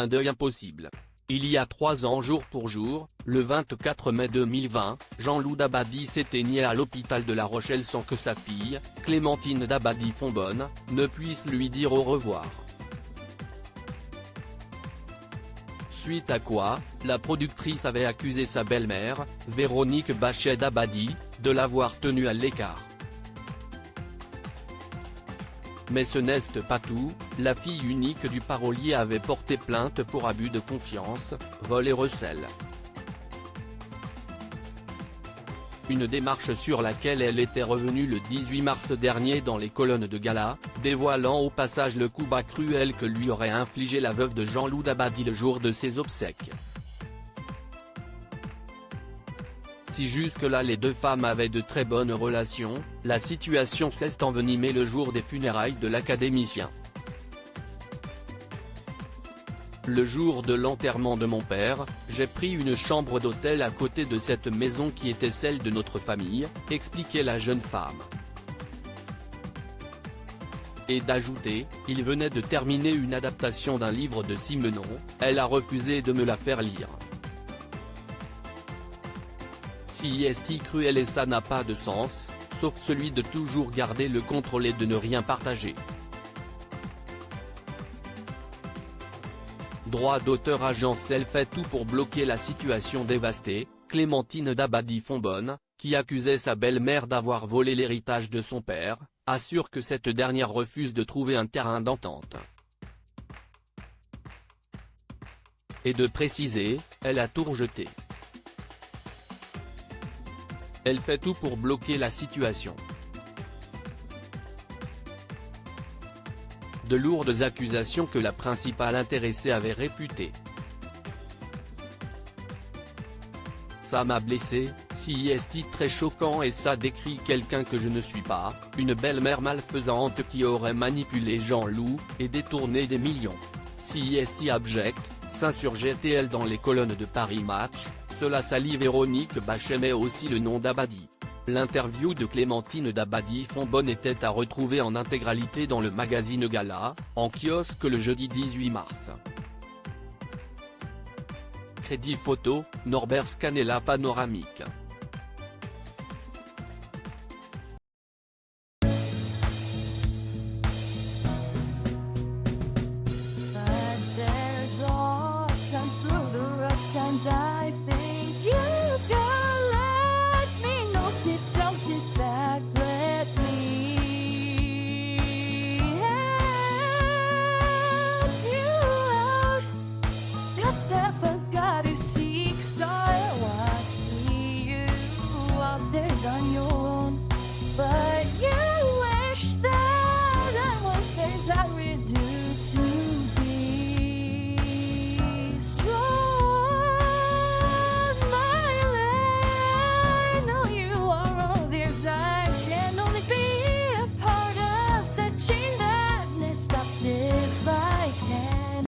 un deuil impossible. Il y a 3 ans jour pour jour, le 24 mai 2020, Jean-Loup Dabadi s'éteignait à l'hôpital de La Rochelle sans que sa fille, Clémentine Dabadi-Fonbonne, ne puisse lui dire au revoir. Suite à quoi, la productrice avait accusé sa belle-mère, Véronique Bachet Dabadi, de l'avoir tenue à l'écart. Mais ce n'est pas tout, la fille unique du parolier avait porté plainte pour abus de confiance, vol et recel. Une démarche sur laquelle elle était revenue le 18 mars dernier dans les colonnes de Gala, dévoilant au passage le coup bas cruel que lui aurait infligé la veuve de Jean-Loup Dabadi le jour de ses obsèques. Si jusque-là les deux femmes avaient de très bonnes relations, la situation s'est envenimée le jour des funérailles de l'académicien. Le jour de l'enterrement de mon père, j'ai pris une chambre d'hôtel à côté de cette maison qui était celle de notre famille, expliquait la jeune femme. Et d'ajouter, il venait de terminer une adaptation d'un livre de Simenon, elle a refusé de me la faire lire. Si est cruel et ça n'a pas de sens, sauf celui de toujours garder le contrôle et de ne rien partager. Droit d'auteur agence elle fait tout pour bloquer la situation dévastée, Clémentine Dabadi-Fonbonne, qui accusait sa belle-mère d'avoir volé l'héritage de son père, assure que cette dernière refuse de trouver un terrain d'entente. Et de préciser, elle a tout rejeté. Elle fait tout pour bloquer la situation. De lourdes accusations que la principale intéressée avait réfutées. Ça m'a blessé, si est très choquant et ça décrit quelqu'un que je ne suis pas, une belle-mère malfaisante qui aurait manipulé Jean-Loup, et détourné des millions. Si est abject, s'insurgeait-elle dans les colonnes de Paris Match, cela salit Véronique Bachet mais aussi le nom Dabadi. L'interview de Clémentine Dabadi-Fonbonne était à retrouver en intégralité dans le magazine Gala, en kiosque le jeudi 18 mars. Crédit photo, Norbert Scanella Panoramique.